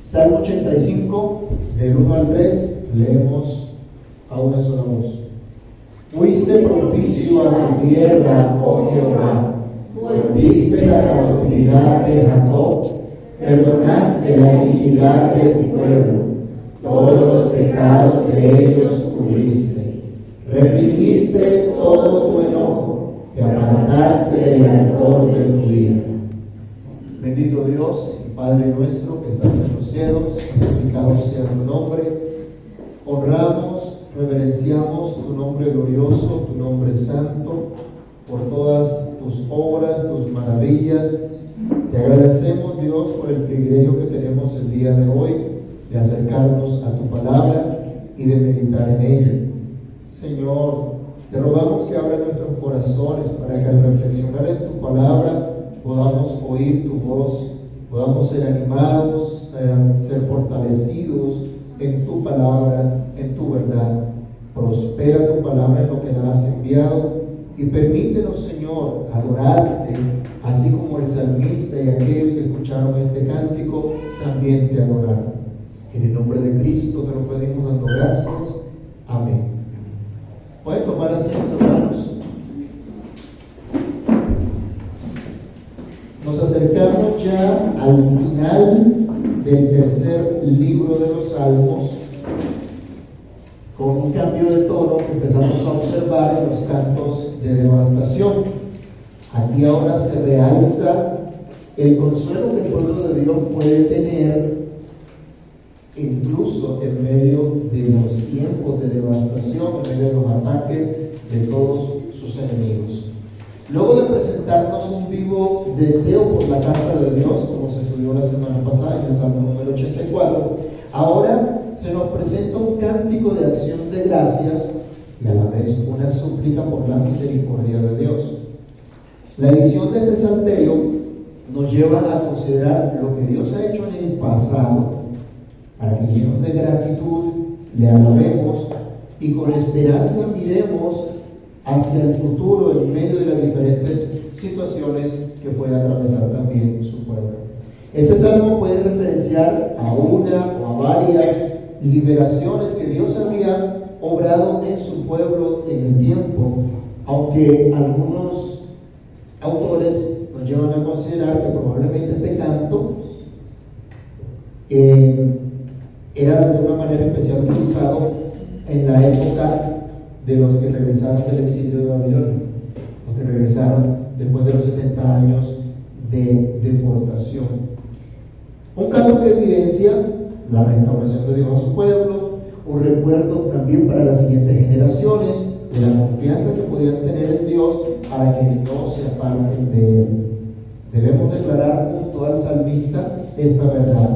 Salmo 85, del 1 al 3, leemos a una sola voz. Fuiste propicio a tu tierra, oh Jehová, volviste la cautividad de Jacob, perdonaste la iniquidad de tu pueblo, todos los pecados de ellos cubriste, reprimiste todo tu enojo, te apartaste del autor de tu ira. Bendito Dios, Padre nuestro que estás en los cielos, santificado sea tu nombre. Honramos, reverenciamos tu nombre glorioso, tu nombre santo, por todas tus obras, tus maravillas. Te agradecemos, Dios, por el privilegio que tenemos el día de hoy de acercarnos a tu palabra y de meditar en ella. Señor, te rogamos que abra nuestros corazones para que al reflexionar en tu palabra podamos oír tu voz, podamos ser animados, ser fortalecidos en tu palabra, en tu verdad. Prospera tu palabra en lo que la has enviado y permítenos, Señor, adorarte, así como el salmista y aquellos que escucharon este cántico también te adoraron. En el nombre de Cristo te lo pedimos dando gracias. Amén. Pueden tomar asiento, hermanos. Nos acercamos ya al final del tercer libro de los Salmos, con un cambio de tono que empezamos a observar en los cantos de devastación. Aquí ahora se realza el consuelo que el pueblo de Dios puede tener, incluso en medio de los tiempos de devastación, en medio de los ataques de todos sus enemigos. Luego de presentarnos un vivo deseo por la casa de Dios, como se estudió la semana pasada en el Salmo número 84, ahora se nos presenta un cántico de acción de gracias y a la vez una súplica por la misericordia de Dios. La edición de este salterio nos lleva a considerar lo que Dios ha hecho en el pasado, para que llenos de gratitud le alabemos y con esperanza miremos hacia el futuro en medio de las diferentes situaciones que puede atravesar también su pueblo. Este salmo puede referenciar a una o a varias liberaciones que Dios había obrado en su pueblo en el tiempo, aunque algunos autores nos llevan a considerar que probablemente este canto era de una manera especial utilizado en la época de los que regresaron del exilio de Babilonia, los que regresaron después de los 70 años de deportación. Un canto que evidencia la restauración de Dios a su pueblo, un recuerdo también para las siguientes generaciones de la confianza que podían tener en Dios para que no se aparten de Él. Debemos declarar junto al salmista esta verdad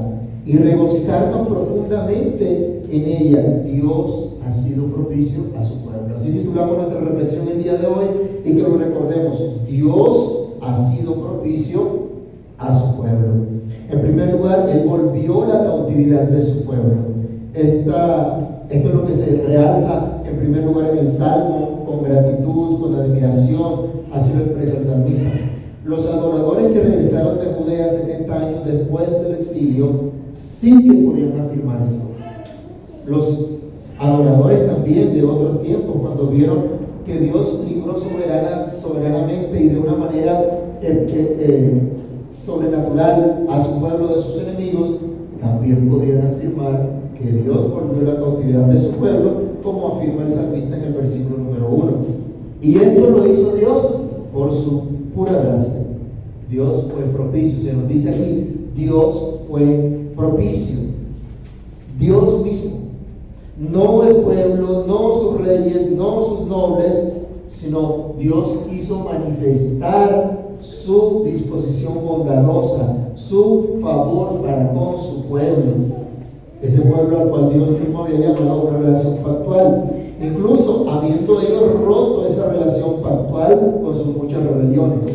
y regocijarnos profundamente en ella. Dios ha sido propicio a su pueblo. Así titulamos nuestra reflexión el día de hoy y que lo recordemos. Dios ha sido propicio a su pueblo. En primer lugar, Él volvió la cautividad de su pueblo. Esto es lo que se realza en primer lugar en el Salmo, con gratitud, con admiración, así lo expresa el salmista. Los adoradores que regresaron de Judea 70 años después del exilio sí que podían afirmar esto. Los adoradores también de otros tiempos, cuando vieron que Dios libró soberanamente y de una manera sobrenatural a su pueblo de sus enemigos, también podían afirmar que Dios volvió la cautividad de su pueblo, como afirma el salmista en el versículo número 1. Y esto lo hizo Dios por su pura gracia. Dios fue propicio. Se nos dice aquí, Dios fue propicio. Dios mismo. No el pueblo, no sus reyes, no sus nobles, sino Dios quiso manifestar su disposición bondadosa, su favor para con su pueblo. Ese pueblo al cual Dios mismo había llamado una relación pactual, incluso habiendo ellos roto esa relación pactual con sus muchas rebeliones.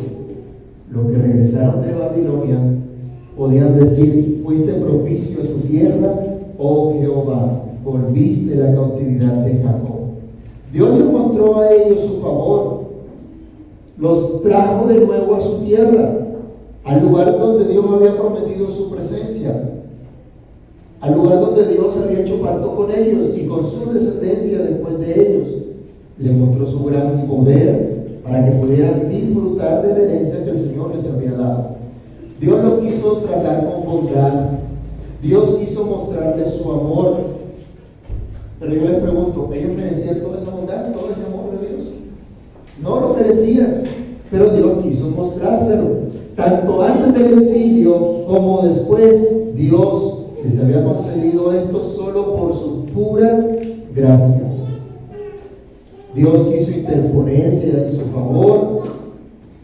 Los que regresaron de Babilonia podían decir: fuiste propicio a tu tierra, oh Jehová, volviste la cautividad de Jacob. Dios les mostró a ellos su favor, los trajo de nuevo a su tierra, al lugar donde Dios había prometido su presencia. al lugar donde Dios había hecho pacto con ellos y con su descendencia después de ellos. Les mostró su gran poder para que pudieran disfrutar de la herencia que el Señor les había dado. Dios los quiso tratar con bondad. Dios quiso mostrarles su amor. Pero yo les pregunto, ¿ellos merecían toda esa bondad, todo ese amor de Dios? No lo merecían, pero Dios quiso mostrárselo. Tanto antes del exilio como después, Dios les había concedido esto solo por su pura gracia. Dios quiso interponerse en su favor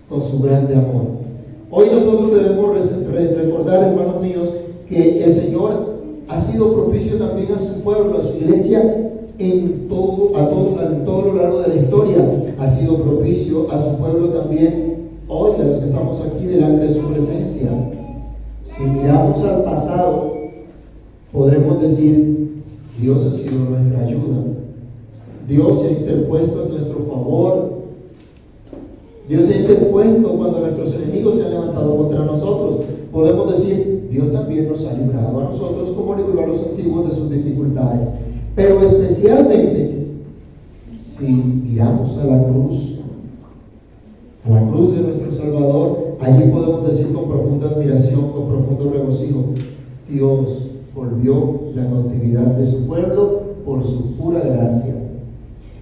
con su grande amor. Hoy nosotros debemos recordar, hermanos míos, que el Señor ha sido propicio también a su pueblo, a su iglesia, en todo lo largo de la historia. Ha sido propicio a su pueblo también hoy, a los que estamos aquí delante de su presencia. Si miramos al pasado, podremos decir, Dios ha sido nuestra ayuda. Dios se ha interpuesto en nuestro favor. Dios se ha interpuesto cuando nuestros enemigos se han levantado contra nosotros. Podemos decir, Dios también nos ha librado a nosotros como libró a los antiguos de sus dificultades. Pero especialmente, si miramos a la cruz de nuestro Salvador, allí podemos decir con profunda admiración, con profundo regocijo, Dios volvió la cautividad de su pueblo por su pura gracia.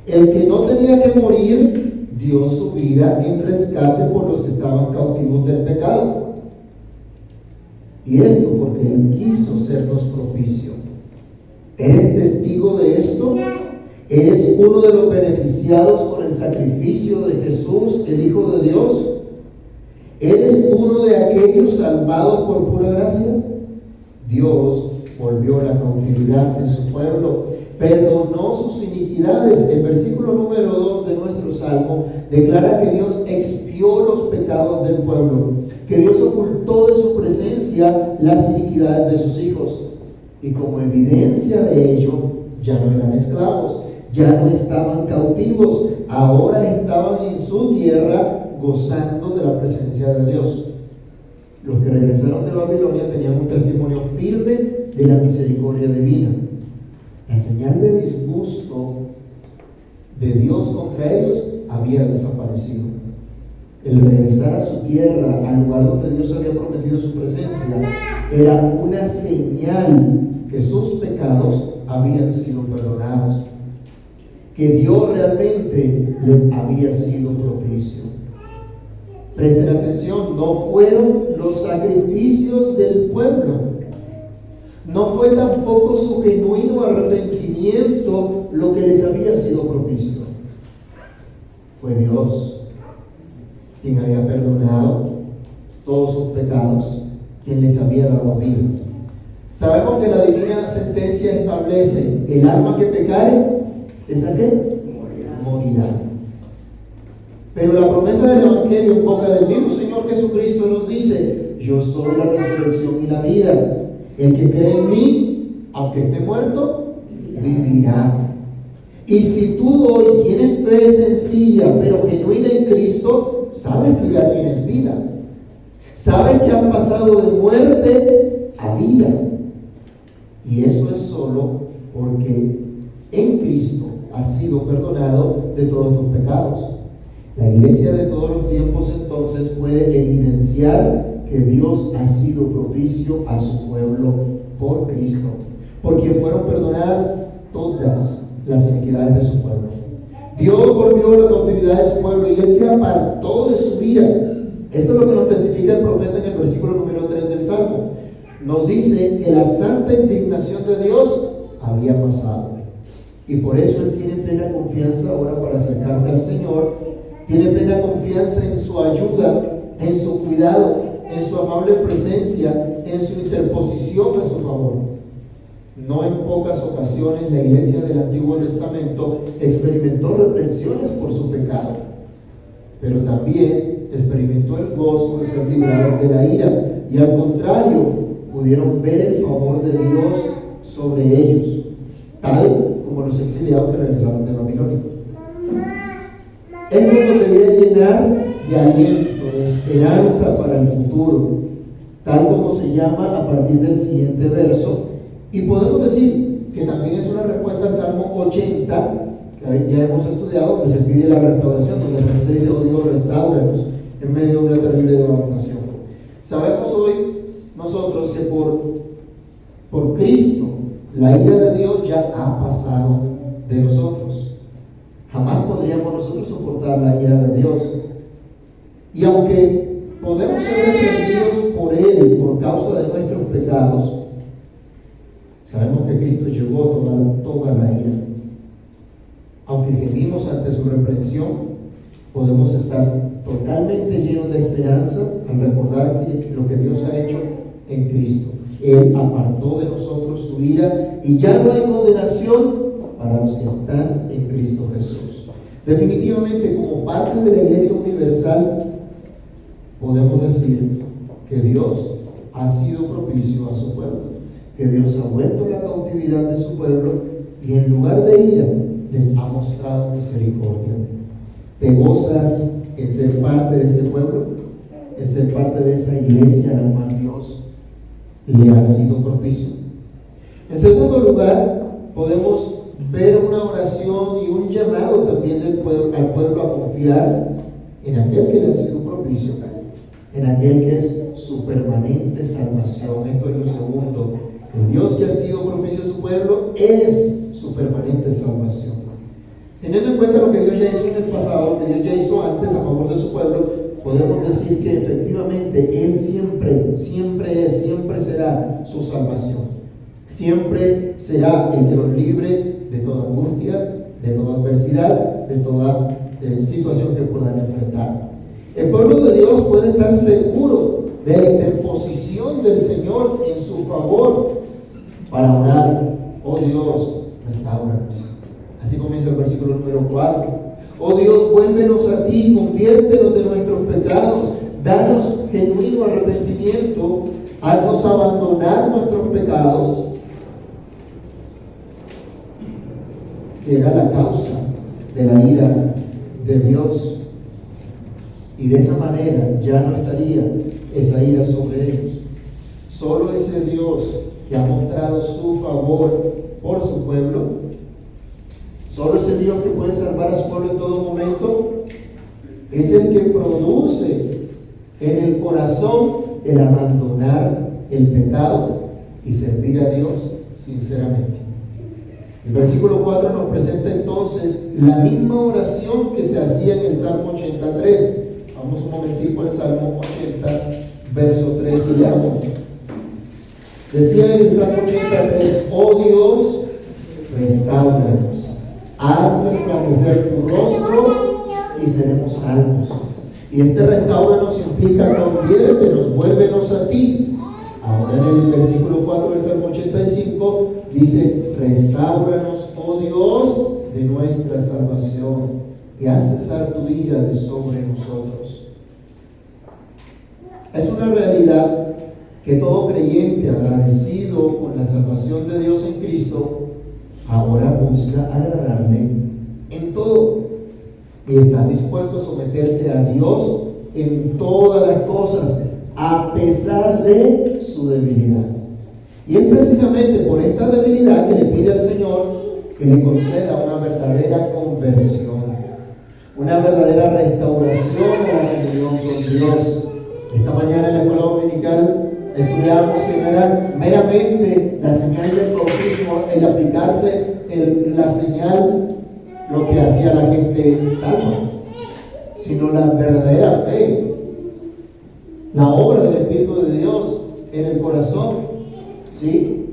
El que no tenía que morir, dio su vida en rescate por los que estaban cautivos del pecado. Y esto porque Él quiso sernos propicio. ¿Eres testigo de esto? ¿Eres uno de los beneficiados con el sacrificio de Jesús, el Hijo de Dios? ¿Eres uno de aquellos salvados por pura gracia? Dios volvió la cautividad de su pueblo, perdonó sus iniquidades. El versículo número 2 de nuestro Salmo declara que Dios expió los pecados del pueblo, que Dios ocultó de su presencia las iniquidades de sus hijos. Y como evidencia de ello, ya no eran esclavos, ya no estaban cautivos, ahora estaban en su tierra gozando de la presencia de Dios. Los que regresaron de Babilonia tenían un testimonio firme de la misericordia divina. La señal de disgusto de Dios contra ellos había desaparecido. El regresar a su tierra, al lugar donde Dios había prometido su presencia, era una señal que sus pecados habían sido perdonados, que Dios realmente les había sido propicio. Presten atención, no fueron los sacrificios del pueblo, no fue tampoco su genuino arrepentimiento lo que les había sido propicio. Fue Dios quien había perdonado todos sus pecados, quien les había dado vida. Sabemos que la divina sentencia establece: el alma que pecare, ¿esa qué? Morirá. Pero la promesa del Evangelio en boca del mismo Señor Jesucristo nos dice: yo soy la resurrección y la vida. El que cree en mí, aunque esté muerto, vivirá. Y si tú hoy tienes fe sencilla pero genuina en Cristo, sabes que ya tienes vida. Sabes que has pasado de muerte a vida. Y eso es solo porque en Cristo has sido perdonado de todos tus pecados. La iglesia de todos los tiempos entonces puede evidenciar que Dios ha sido propicio a su pueblo por Cristo, por quien fueron perdonadas todas las iniquidades de su pueblo. Dios volvió la cautividad de su pueblo y Él se apartó de su ira. Esto es lo que nos testifica el profeta en el versículo número 3 del Salmo. Nos dice que la santa indignación de Dios había pasado. Y por eso Él tiene plena confianza ahora para acercarse al Señor. Tiene plena confianza en su ayuda, en su cuidado, en su amable presencia, en su interposición a su favor. No en pocas ocasiones la iglesia del Antiguo Testamento experimentó reprensiones por su pecado, pero también experimentó el gozo de ser librados de la ira, y al contrario, pudieron ver el favor de Dios sobre ellos, tal como los exiliados que regresaron de Babilonia. Esto nos debería llenar de aliento, de esperanza para el futuro, tal como se llama a partir del siguiente verso, Y podemos decir que también es una respuesta al Salmo 80, que ya hemos estudiado, donde se pide la restauración, donde también se dice, oh Dios, restauranos en medio de una terrible devastación. Sabemos hoy nosotros que por Cristo la ira de Dios ya ha pasado de nosotros. Jamás podríamos nosotros soportar la ira de Dios. Y aunque podemos ser reprendidos por Él por causa de nuestros pecados, sabemos que Cristo llevó toda la ira. Aunque gemimos ante su reprensión, podemos estar totalmente llenos de esperanza al recordar lo que Dios ha hecho en Cristo. Él apartó de nosotros su ira y ya no hay condenación para los que están en Cristo Jesús. Definitivamente, como parte de la Iglesia Universal, podemos decir que Dios ha sido propicio a su pueblo, que Dios ha vuelto la cautividad de su pueblo y en lugar de ira les ha mostrado misericordia. ¿Te gozas en ser parte de ese pueblo? En ser parte de esa iglesia a la cual Dios le ha sido propicio. En segundo lugar, podemos ver una oración y un llamado también al pueblo a confiar en aquel que le ha sido propicio, en aquel que es su permanente salvación. Esto es lo segundo. El Dios que ha sido propicio a su pueblo es su permanente salvación. Teniendo en cuenta lo que Dios ya hizo en el pasado, lo que Dios ya hizo antes a favor de su pueblo, podemos decir que efectivamente Él siempre será su salvación. Siempre será el que los libre de toda angustia, de toda adversidad, de toda situación que puedan enfrentar. El pueblo de Dios puede estar seguro de la interposición del Señor en su favor para orar, oh Dios, restáuranos. Así comienza el versículo número 4. Oh Dios, vuélvenos a ti, conviértenos de nuestros pecados, danos genuino arrepentimiento, haznos abandonar nuestros pecados, que era la causa de la ira de Dios. Y de esa manera ya no estaría esa ira sobre ellos. Solo ese Dios que ha mostrado su favor por su pueblo, solo ese Dios que puede salvar a su pueblo en todo momento, es el que produce en el corazón el abandonar el pecado y servir a Dios sinceramente. El versículo 4 nos presenta entonces la misma oración que se hacía en el Salmo 83. Vamos un momentico al Salmo 80, verso 3 y leamos. Decía en el Salmo 83, oh Dios, restáuranos, haz resplandecer tu rostro y seremos salvos. Y este restauranos implica conviértenos, vuélvenos a ti. Ahora en el versículo 4 del Salmo 85 dice, restáuranos, oh Dios, de nuestra salvación, y haz cesar tu ira de sobre nosotros. Es una realidad que todo creyente agradecido con la salvación de Dios en Cristo ahora busca agradarle en todo y está dispuesto a someterse a Dios en todas las cosas a pesar de su debilidad. Y es precisamente por esta debilidad que le pide al Señor que le conceda una verdadera conversión, una verdadera restauración a la comunión con Dios. Esta mañana en la escuela dominical estudiamos que no era meramente la señal del bautismo, el aplicarse la señal, lo que hacía la gente salva, sino la verdadera fe, la obra del Espíritu de Dios en el corazón, ¿sí?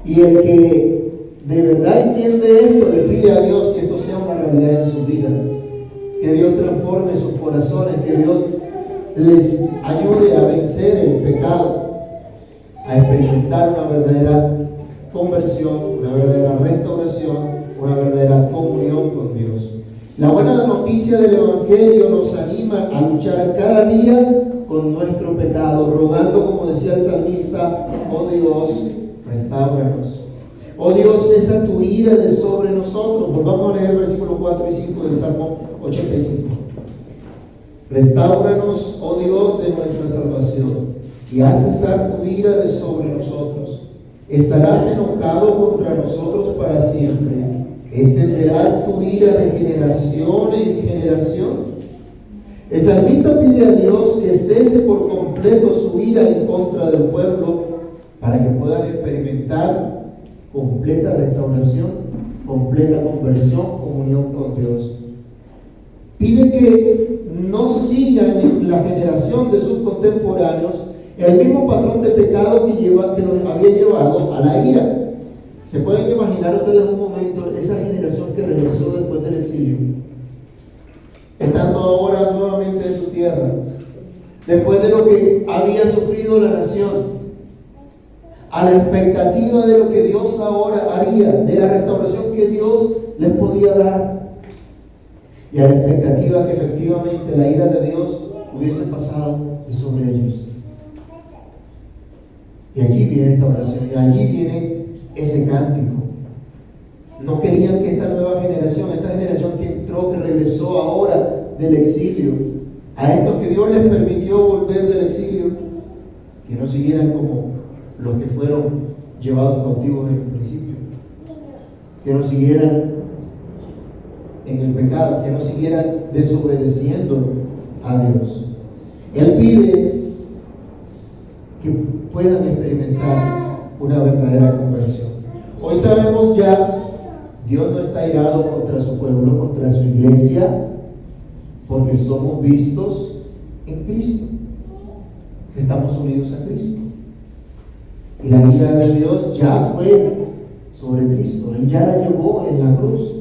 Y el que de verdad entiende esto, le pide a Dios que esto sea una realidad en su vida, que Dios transforme sus corazones, que Dios les ayude a vencer el pecado, a experimentar una verdadera conversión, una verdadera restauración, una verdadera comunión con Dios. La buena noticia del Evangelio nos anima a luchar cada día con nuestro pecado, rogando, como decía el salmista, oh Dios, restáuranos. Oh Dios, cesa tu ira de sobre nosotros. Volvamos a leer el versículo 4 y 5 del Salmo 85. Restáuranos, oh Dios, de nuestra salvación, y haz cesar tu ira de sobre nosotros. ¿Estarás enojado contra nosotros para siempre? ¿Extenderás tu ira de generación en generación? El salmista pide a Dios que cese por completo su ira en contra del pueblo para que puedan experimentar completa restauración, completa conversión, comunión con Dios. Pide que no sigan en la generación de sus contemporáneos el mismo patrón de pecado que los había llevado a la ira. ¿Se pueden imaginar ustedes un momento esa generación que regresó después del exilio? Estando ahora nuevamente en su tierra, después de lo que había sufrido la nación, a la expectativa de lo que Dios ahora haría, de la restauración que Dios les podía dar, y a la expectativa que efectivamente la ira de Dios hubiese pasado sobre ellos. Y allí viene esta oración, y allí viene ese cántico. No querían que esta nueva generación, esta generación que entró, que regresó ahora del exilio, a estos que Dios les permitió volver del exilio, que no siguieran como los que fueron llevados cautivos en el principio, que no siguieran en el pecado, que no siguieran desobedeciendo a Dios. Él pide que puedan experimentar una verdadera conversión. Hoy sabemos ya, Dios no está irado contra su pueblo, contra su iglesia, porque somos vistos en Cristo. Estamos unidos a Cristo. Y la ira de Dios ya fue sobre Cristo. Él ya la llevó en la cruz.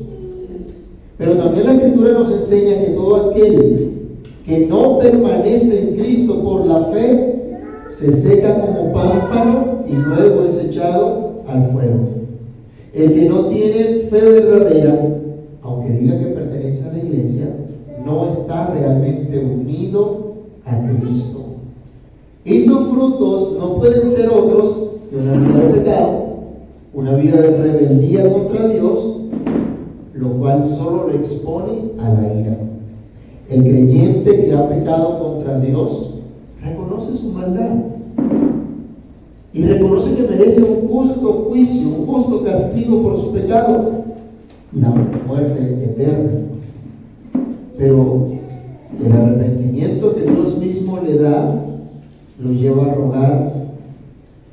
Pero también la Escritura nos enseña que todo aquel que no permanece en Cristo por la fe se seca como pámpano y luego es echado al fuego. El que no tiene fe verdadera, aunque diga que pertenece a la iglesia, no está realmente unido a Cristo. Y sus frutos no pueden ser otros que una vida de pecado, una vida de rebeldía contra Dios, lo cual solo le expone a la ira. El creyente que ha pecado contra Dios reconoce su maldad y reconoce que merece un justo juicio, un justo castigo por su pecado, la muerte eterna. Pero el arrepentimiento que Dios mismo le da lo lleva a rogar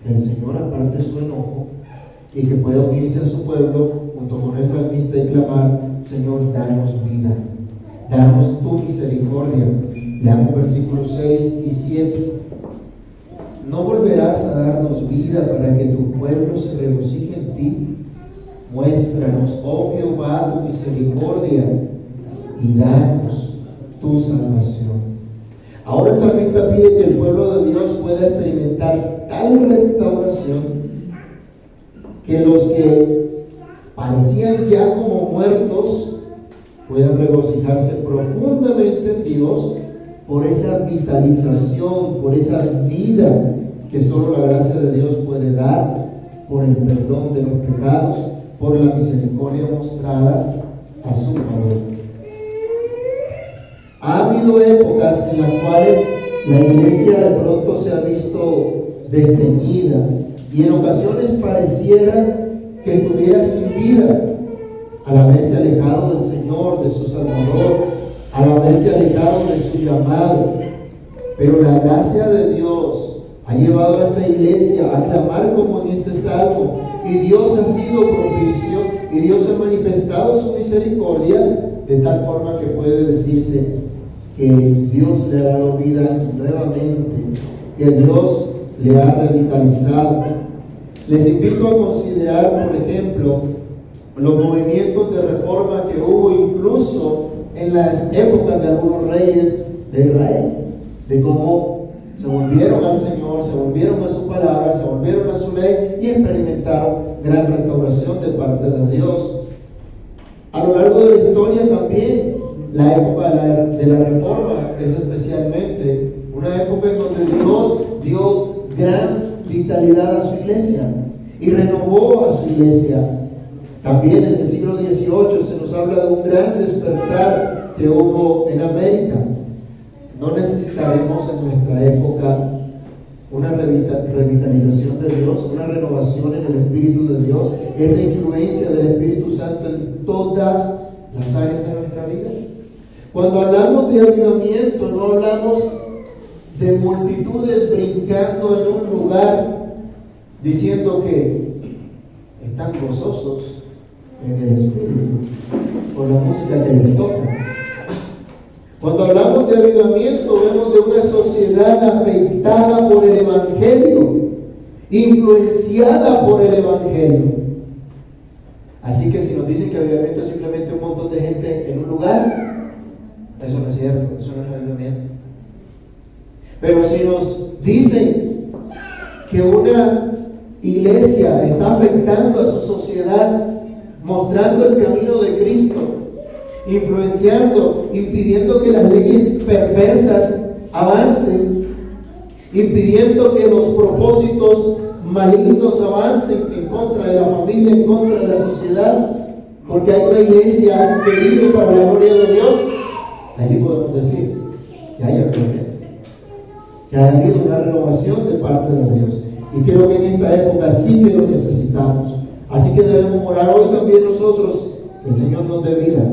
que el Señor aparte su enojo y que pueda unirse a su pueblo junto con el salmista y clamar: Señor, danos vida, danos tu misericordia. Leamos versículos 6 y 7. ¿No volverás a darnos vida para que tu pueblo se regocije en ti? Muéstranos, oh Jehová, tu misericordia y danos tu salvación. Ahora el salmista pide que el pueblo de Dios pueda experimentar tal restauración que los que parecían ya como muertos puedan regocijarse profundamente en Dios por esa vitalización, por esa vida que solo la gracia de Dios puede dar, por el perdón de los pecados, por la misericordia mostrada a su favor. Ha habido épocas en las cuales la iglesia de pronto se ha visto desteñida y en ocasiones pareciera que estuviera sin vida al haberse alejado del Señor, de su Salvador, al haberse alejado de su llamado. Pero la gracia de Dios ha llevado a esta iglesia a clamar como en este salmo, y Dios ha sido propicio y Dios ha manifestado su misericordia de tal forma que puede decirse que Dios le ha dado vida nuevamente, que Dios le ha revitalizado. Les invito a considerar, por ejemplo, los movimientos de reforma que hubo incluso en las épocas de algunos reyes de Israel, de cómo se volvieron al Señor, se volvieron a su palabra, se volvieron a su ley y experimentaron gran restauración de parte de Dios. A lo largo de la historia también, la época de la reforma es especialmente una época en donde Dios dio gran vitalidad a su iglesia y renovó a su iglesia. También en el siglo XVIII se nos habla de un gran despertar que hubo en América. No necesitaremos en nuestra época una revitalización de Dios, una renovación en el Espíritu de Dios, esa influencia del Espíritu Santo en todas las áreas de nuestra vida. Cuando hablamos de avivamiento, no hablamos de multitudes brincando en un lugar diciendo que están gozosos en el Espíritu por la música que les toca. Cuando hablamos de avivamiento, vemos de una sociedad afectada por el Evangelio, influenciada por el Evangelio. Así que si nos dicen que avivamiento es simplemente un montón de gente en un lugar, eso no es cierto, eso no es avivamiento. Pero si nos dicen que una iglesia está afectando a su sociedad, mostrando el camino de Cristo, influenciando, impidiendo que las leyes perversas avancen, impidiendo que los propósitos malignos avancen en contra de la familia, en contra de la sociedad, porque hay una iglesia que vive para la gloria de Dios, allí podemos decir que hay avivamiento, que ha habido una renovación de parte de Dios. Y creo que en esta época sí que lo necesitamos. Así que debemos orar hoy también nosotros, que el Señor nos dé vida,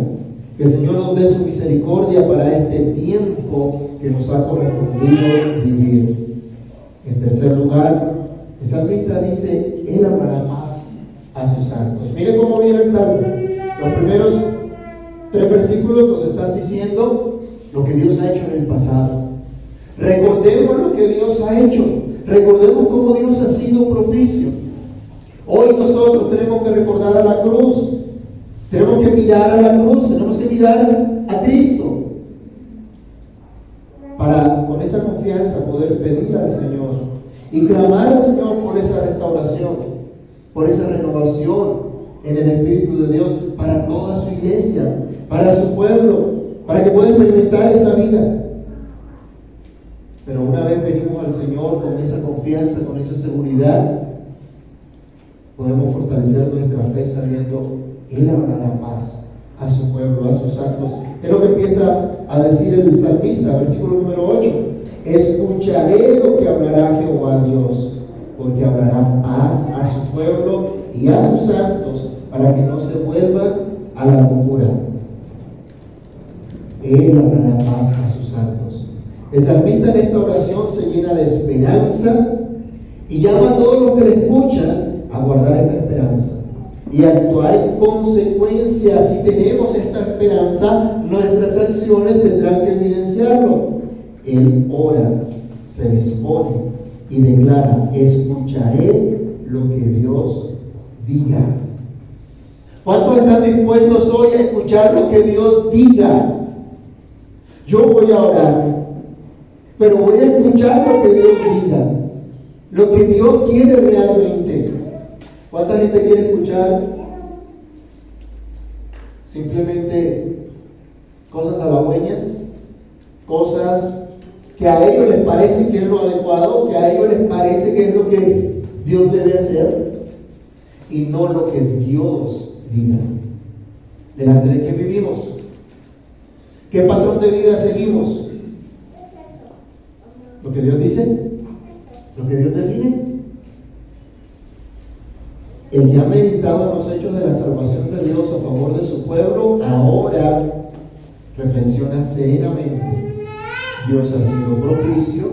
que el Señor nos dé su misericordia para este tiempo que nos ha correspondido vivir. En tercer lugar, el salmista dice: Él hablará paz a sus santos. Mire cómo viene el salmo. Los primeros 3 versículos nos están diciendo lo que Dios ha hecho en el pasado. Recordemos lo que Dios ha hecho. Recordemos cómo Dios ha sido propicio. Hoy nosotros tenemos que recordar a la cruz. Tenemos que mirar a la cruz. Tenemos que mirar a Cristo. Para con esa confianza poder pedir al Señor y clamar al Señor por esa restauración, por esa renovación en el Espíritu de Dios para toda su iglesia, para su pueblo, para que pueda experimentar esa vida. Pero una vez venimos al Señor con esa confianza, con esa seguridad, podemos fortalecer nuestra fe sabiendo Él hablará paz a su pueblo, a sus santos. Es lo que empieza a decir el salmista, versículo número 8. Escucharé lo que hablará Jehová Dios, porque hablará paz a su pueblo y a sus santos, para que no se vuelvan a la locura. Él hablará paz a sus santos. El salmista en esta oración se llena de esperanza y llama a todos los que le escuchan a guardar esta esperanza y actuar en consecuencia. Si tenemos esta esperanza, nuestras acciones tendrán que evidenciarlo. Él ora, se dispone y declara: escucharé lo que Dios diga. ¿Cuántos están dispuestos hoy a escuchar lo que Dios diga? Yo voy a orar, pero voy a escuchar lo que Dios diga, lo que Dios quiere realmente. ¿Cuánta gente quiere escuchar simplemente cosas halagüeñas, cosas que a ellos les parece que es lo adecuado, que a ellos les parece que es lo que Dios debe hacer, y no lo que Dios diga? ¿Delante de qué vivimos? ¿Qué patrón de vida seguimos? ¿Lo que Dios dice? ¿Lo que Dios define? El que ha meditado en los hechos de la salvación de Dios a favor de su pueblo, ahora reflexiona serenamente. Dios ha sido propicio,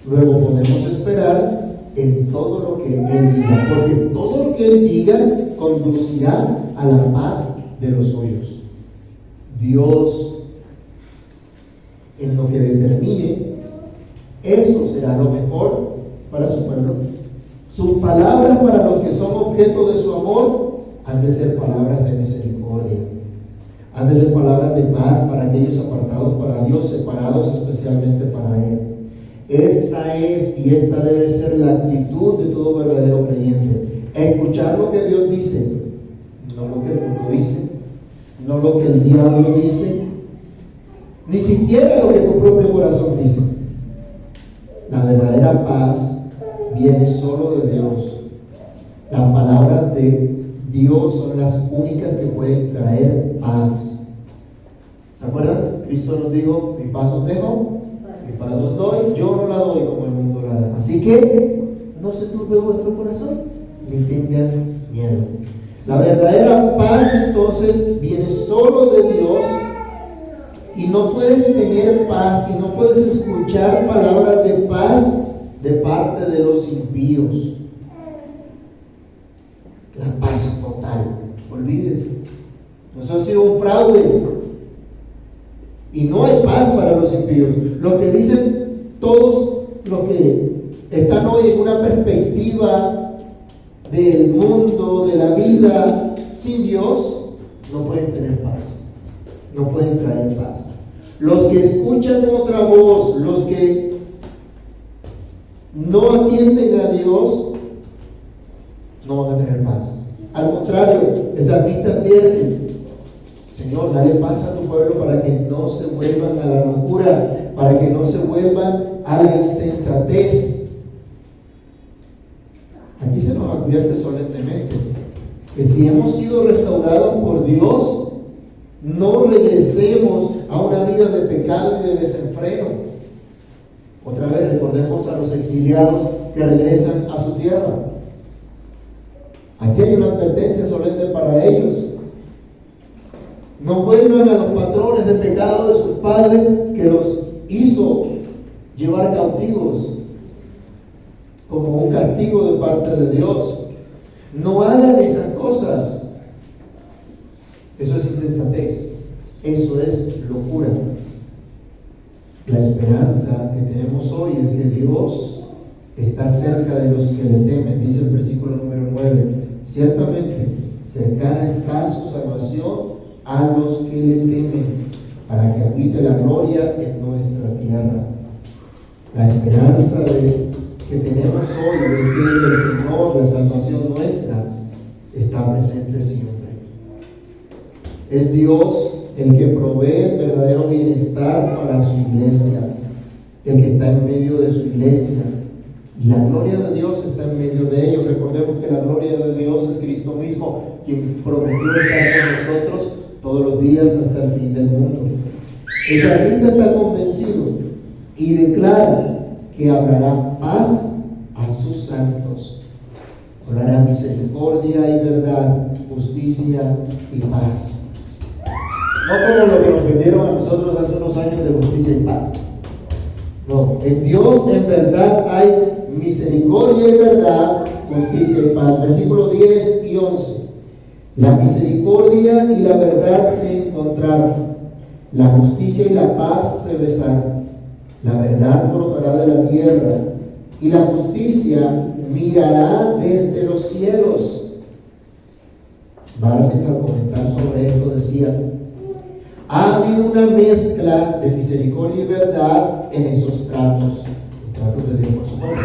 luego podemos esperar en todo lo que Él diga, porque todo lo que Él diga conducirá a la paz de los suyos. Dios, en lo que determine, eso será lo mejor para su pueblo. Sus palabras para los que son objeto de su amor han de ser palabras de misericordia, han de ser palabras de paz para aquellos apartados para Dios, separados especialmente para Él. Esta es y esta debe ser la actitud de todo verdadero creyente: escuchar lo que Dios dice, no lo que el mundo dice, no lo que el diablo dice, ni siquiera lo que tu propio corazón dice. La verdadera paz viene solo de Dios. Las palabras de Dios son las únicas que pueden traer paz. ¿Se acuerdan? Cristo nos dijo: mi paz os dejo, mi paz os doy, yo no la doy como el mundo la da. Así que no se turbe vuestro corazón, ni tengan miedo. La verdadera paz entonces viene solo de Dios, y no puedes tener paz y no puedes escuchar palabras de paz de parte de los impíos. La paz total, olvídese. Eso ha sido un fraude. Y no hay paz para los impíos. Lo que dicen todos los que están hoy en una perspectiva del mundo, de la vida sin Dios, no pueden tener paz. No pueden traer paz. Los que escuchan otra voz, los que no atienden a Dios, no van a tener paz. Al contrario, el salmista advierte: Señor, dale paz a tu pueblo para que no se vuelvan a la locura, para que no se vuelvan a la insensatez. Aquí se nos advierte solemnemente que si hemos sido restaurados por Dios, no regresemos a una vida de pecado y de desenfreno. Otra vez recordemos a los exiliados que regresan a su tierra. Aquí hay una advertencia solemne para ellos. No vuelvan a los patrones de pecado de sus padres que los hizo llevar cautivos como un castigo de parte de Dios. No hagan esas cosas. Eso es insensatez. Eso es locura. La esperanza que tenemos hoy es que Dios está cerca de los que le temen. Dice el versículo número 9: ciertamente cercana está su salvación a los que le temen, para que habite la gloria en nuestra tierra. La esperanza que tenemos hoy de que el Señor, la salvación nuestra, está presente siempre. Es Dios el que provee verdadero bienestar para su iglesia, el que está en medio de su iglesia. Y la gloria de Dios está en medio de ellos. Recordemos que la gloria de Dios es Cristo mismo, quien prometió estar con nosotros todos los días hasta el fin del mundo. El salmista está convencido y declara que hablará paz a sus santos. Hablará misericordia y verdad, justicia y paz. No como lo que nos vendieron a nosotros hace unos años de justicia y paz. No, en Dios en verdad hay misericordia y verdad, justicia y paz. Versículos 10 y 11. La misericordia y la verdad se encontraron, la justicia y la paz se besaron. La verdad brotará de la tierra y la justicia mirará desde los cielos. Barnes, al comentar sobre esto, decía: ha habido una mezcla de misericordia y verdad en esos tratos, los tratos de Dios con su pueblo.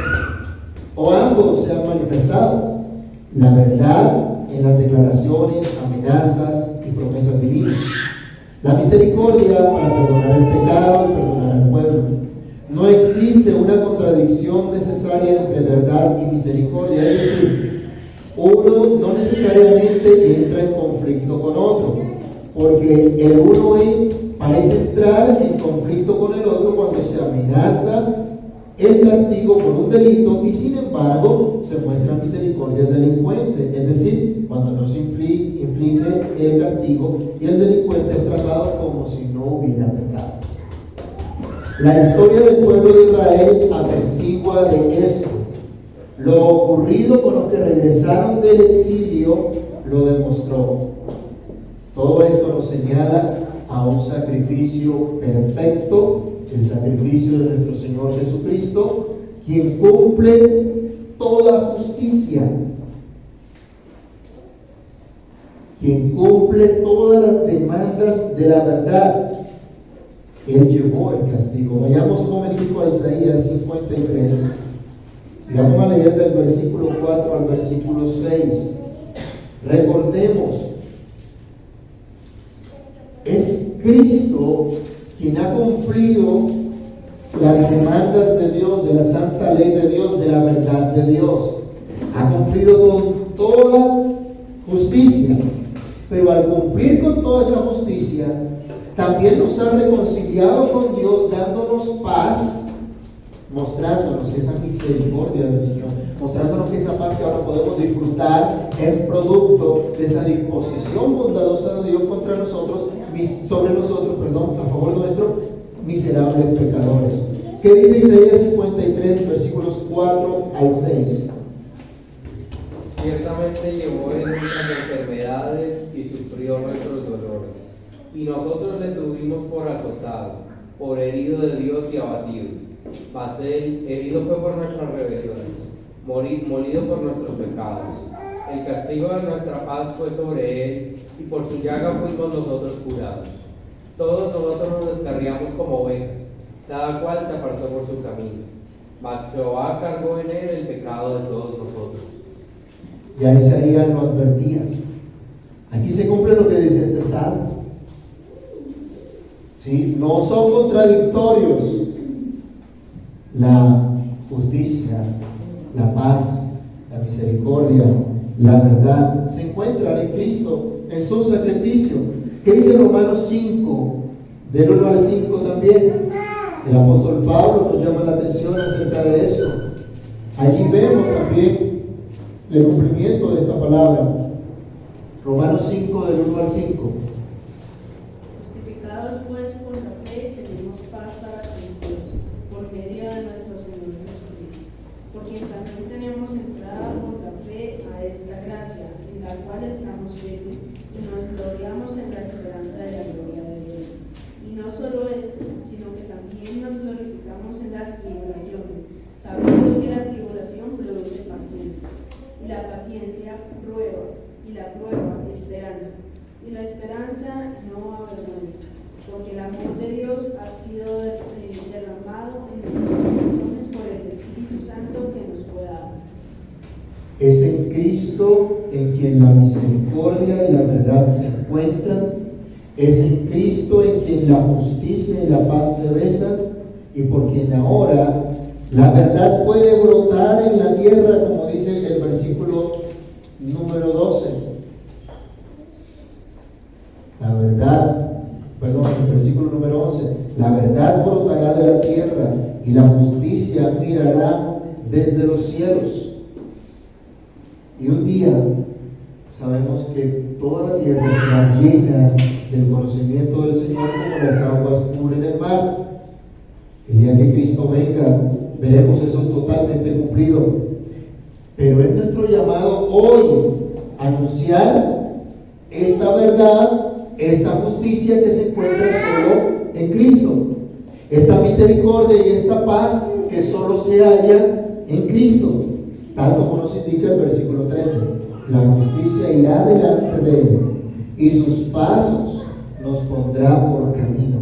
O ambos se han manifestado. La verdad en las declaraciones, amenazas y promesas divinas. La misericordia para perdonar el pecado y perdonar al pueblo. No existe una contradicción necesaria entre verdad y misericordia, es decir, uno no necesariamente entra en conflicto con otro, porque el uno parece entrar en conflicto con el otro cuando se amenaza el castigo por un delito y sin embargo se muestra misericordia al delincuente, es decir, cuando no se inflige el castigo y el delincuente es tratado como si no hubiera pecado. La historia del pueblo de Israel atestigua de esto. Lo ocurrido con los que regresaron del exilio lo demostró. Todo esto nos señala a un sacrificio perfecto, el sacrificio de nuestro Señor Jesucristo, quien cumple toda justicia, quien cumple todas las demandas de la verdad. Él llevó el castigo. Vayamos un momentico a Isaías 53 y vamos a leer del versículo 4 al versículo 6. Recordemos, es Cristo quien ha cumplido las demandas de Dios, de la santa ley de Dios, de la verdad de Dios. Ha cumplido con toda justicia, pero al cumplir con toda esa justicia, también nos ha reconciliado con Dios, dándonos paz mostrándonos esa misericordia del Señor, mostrándonos que esa paz que ahora podemos disfrutar es producto de esa disposición bondadosa de Dios contra nosotros, sobre nosotros, a favor nuestro, miserables pecadores. ¿Qué dice Isaías 53, versículos 4 al 6? Ciertamente llevó él nuestras enfermedades y sufrió nuestros dolores, y nosotros le tuvimos por azotado, por herido de Dios y abatido. Mas él herido fue por nuestras rebeliones, molido por nuestros pecados. El castigo de nuestra paz fue sobre él, y por su llaga fuimos nosotros curados. Todos nosotros nos descarriamos como ovejas, cada cual se apartó por su camino. Mas Jehová cargó en él el pecado de todos nosotros. Ya Isaías lo advertía. Aquí se cumple lo que dice este salmo. ¿Sí? No son contradictorios la justicia, la paz, la misericordia, la verdad. Se encuentran en Cristo, en su sacrificio. ¿Qué dice Romanos 5? Del 1 al 5 también. El apóstol Pablo nos llama la atención acerca de eso. Allí vemos también el cumplimiento de esta palabra. Romanos 5, del 1 al 5. Justificados pues por la fe, tenemos paz para con Dios, por medio de nuestro Señor Jesucristo, por quien también tenemos entrada por la fe a esta gracia, en la cual estamos firmes y nos gloriamos en la esperanza de la gloria de Dios. Y no solo esto, sino que también nos glorificamos en las tribulaciones, sabiendo que la tribulación produce paciencia, y la paciencia prueba, y la prueba esperanza, y la esperanza no avergüenza, porque el amor de Dios ha sido derramado en nuestros corazones por el Espíritu Santo que nos fue dado. Es en Cristo en quien la misericordia y la verdad se encuentran. Es en Cristo en quien la justicia y la paz se besan, y por quien ahora la verdad puede brotar en la tierra, como dice el versículo número 12. El versículo número 11. La verdad brotará de la tierra y la justicia mirará desde los cielos. Y un día sabemos que toda la tierra será llena del conocimiento del Señor como las aguas cubren el mar. El día que Cristo venga, veremos eso totalmente cumplido. Pero es nuestro llamado hoy anunciar esta verdad, esta justicia que se encuentra solo en Cristo, esta misericordia y esta paz que solo se halla en Cristo, tal como nos indica el versículo 13. La justicia irá delante de él y sus pasos nos pondrá por camino.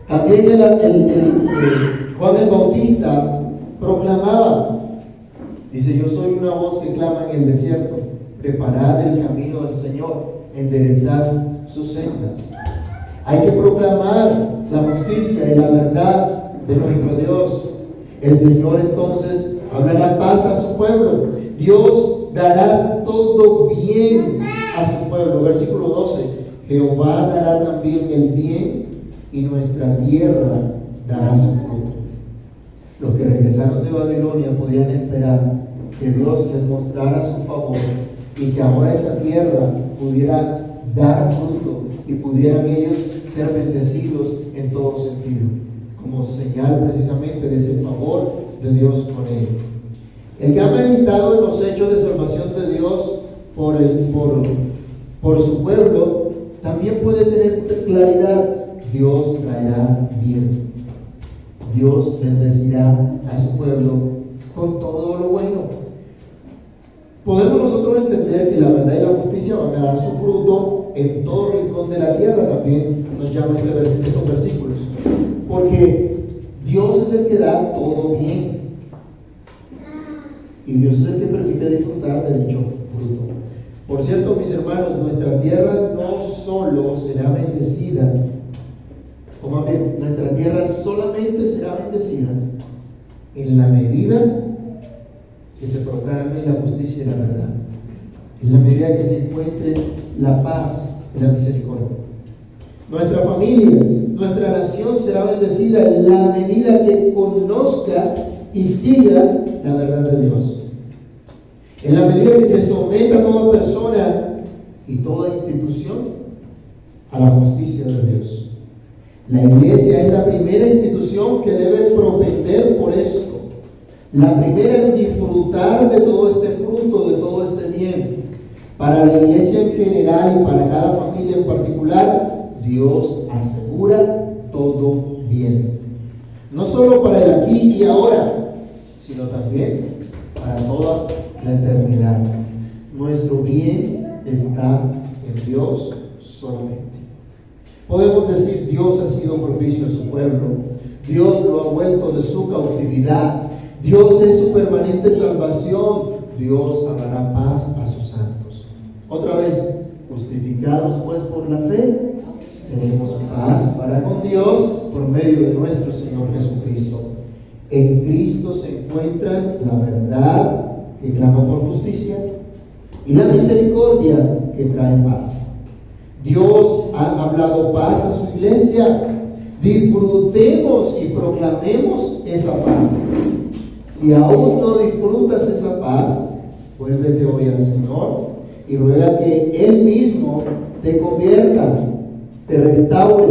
También Juan el Bautista proclamaba, dice: yo soy una voz que clama en el desierto, preparad el camino del Señor, enderezad sus sendas. Hay que proclamar la justicia y la verdad de nuestro Dios. El Señor entonces hablará paz a su pueblo. Dios dará todo bien a su pueblo. Versículo 12. Jehová dará también el bien y nuestra tierra dará su fruto. Los que regresaron de Babilonia podían esperar que Dios les mostrara su favor y que ahora esa tierra pudiera dar fruto y pudieran ellos ser bendecidos en todo sentido, como señal precisamente de ese favor de Dios con ellos. El que ha meditado en los hechos de salvación de Dios por su pueblo también puede tener claridad. Dios traerá bien. Dios bendecirá a su pueblo con todo lo bueno. Podemos nosotros entender que la verdad y la justicia van a dar su fruto en todo rincón de la tierra. También nos llama estos versículos, porque Dios es el que da todo bien y Dios es el que permite disfrutar de dicho fruto. Por cierto, mis hermanos, nuestra tierra no solo será bendecida, o más bien, nuestra tierra solamente será bendecida en la medida que se proclame la justicia y la verdad, en la medida que se encuentre la paz y la misericordia. nuestras familias, nuestra nación será bendecida en la medida que conozca y siga la verdad de Dios. En la medida que se someta a toda persona y toda institución a la justicia de Dios. La iglesia es la primera institución que debe propender por esto. La primera en disfrutar de todo este fruto, de todo este bien. Para la iglesia en general y para cada familia en particular, Dios asegura todo bien. No solo para el aquí y ahora, sino también para toda la eternidad. Nuestro bien está en Dios solamente. Podemos decir, Dios ha sido propicio a su pueblo, Dios lo ha vuelto de su cautividad, Dios es su permanente salvación, Dios dará paz a sus santos. Otra vez, justificados pues por la fe, tenemos paz para con Dios por medio de nuestro Señor Jesucristo. En Cristo se encuentran la verdad que clama por justicia y la misericordia que trae paz. Dios ha hablado paz a su iglesia. Disfrutemos y proclamemos esa paz. Si aún no disfrutas esa paz, vuélvete hoy al Señor y ruega que Él mismo te convierta, te restaure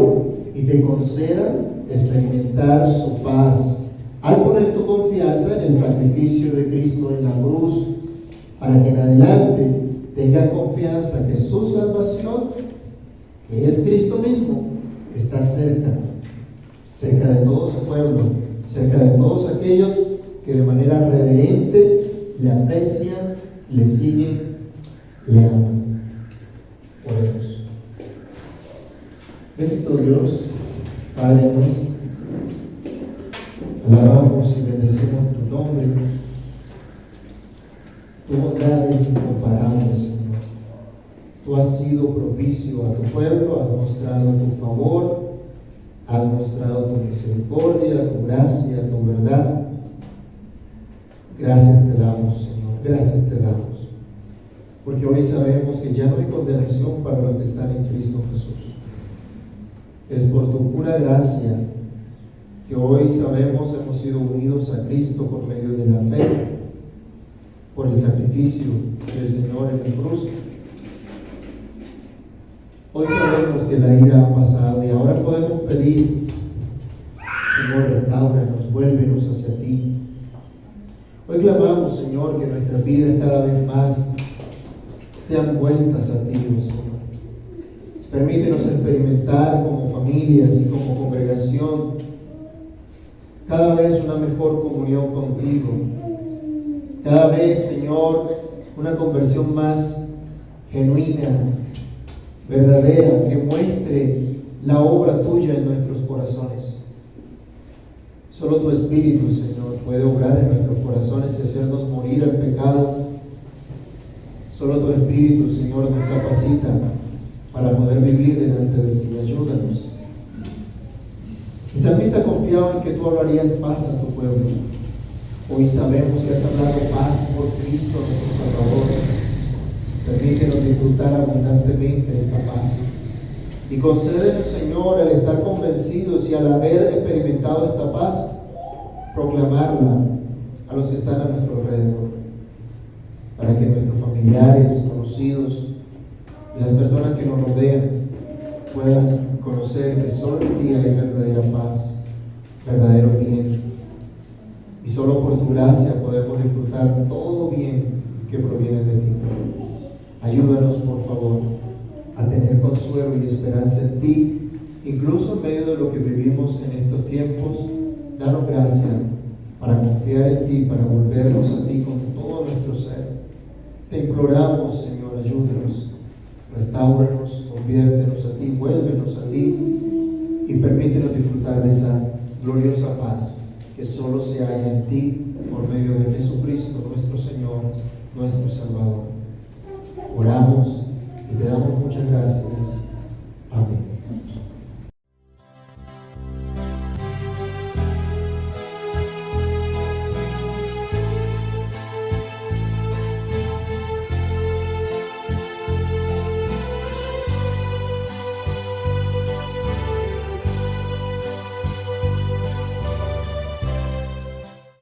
y te conceda experimentar su paz al poner tu confianza en el sacrificio de Cristo en la cruz, para que en adelante tengas confianza que su salvación, que es Cristo mismo, está cerca de todo su pueblo, cerca de todos aquellos que de manera reverente le aprecian, le siguen, le aman. Oremos. Bendito Dios, Padre nuestro, alabamos y bendecimos tu nombre. Tu bondad es incomparable, Señor. Tú has sido propicio a tu pueblo, has mostrado tu favor, has mostrado tu misericordia, tu gracia, tu verdad. Gracias te damos, Señor, gracias te damos. Porque hoy sabemos que ya no hay condenación para los que están en Cristo Jesús. Es por tu pura gracia que hoy sabemos hemos sido unidos a Cristo por medio de la fe, por el sacrificio del Señor en la cruz. Hoy sabemos que la ira ha pasado y ahora podemos pedir, Señor, restáuranos, vuélvenos hacia ti. Hoy clamamos, Señor, que nuestras vidas cada vez más sean vueltas a ti, oh Señor. Permítenos experimentar como familias y como congregación cada vez una mejor comunión contigo. Cada vez, Señor, una conversión más genuina, verdadera, que muestre la obra tuya en nuestros corazones. Solo tu Espíritu, Señor, puede obrar en nuestros corazones y hacernos morir al pecado. Solo tu Espíritu, Señor, nos capacita para poder vivir delante de ti. Ayúdanos. El salmista confiaba en que tú hablarías paz a tu pueblo. Hoy sabemos que has hablado paz por Cristo nuestro Salvador. Permítenos disfrutar abundantemente esta paz. Y concédenos, Señor, al estar convencidos y al haber experimentado esta paz, proclamarla a los que están a nuestro alrededor, para que nuestros familiares, conocidos y las personas que nos rodean puedan conocer que solo en ti hay verdadera paz, verdadero bien. Y solo por tu gracia podemos disfrutar todo bien que proviene de ti. Ayúdanos, por favor, a tener consuelo y esperanza en ti, incluso en medio de lo que vivimos en estos tiempos. Danos gracia para confiar en ti, para volvernos a ti con todo nuestro ser. Te imploramos, Señor, ayúdanos, restáuranos, conviértenos a ti, vuélvenos a ti y permítenos disfrutar de esa gloriosa paz que solo se halla en ti por medio de Jesucristo, nuestro Señor, nuestro Salvador. Oramos y te damos muchas gracias. Amén.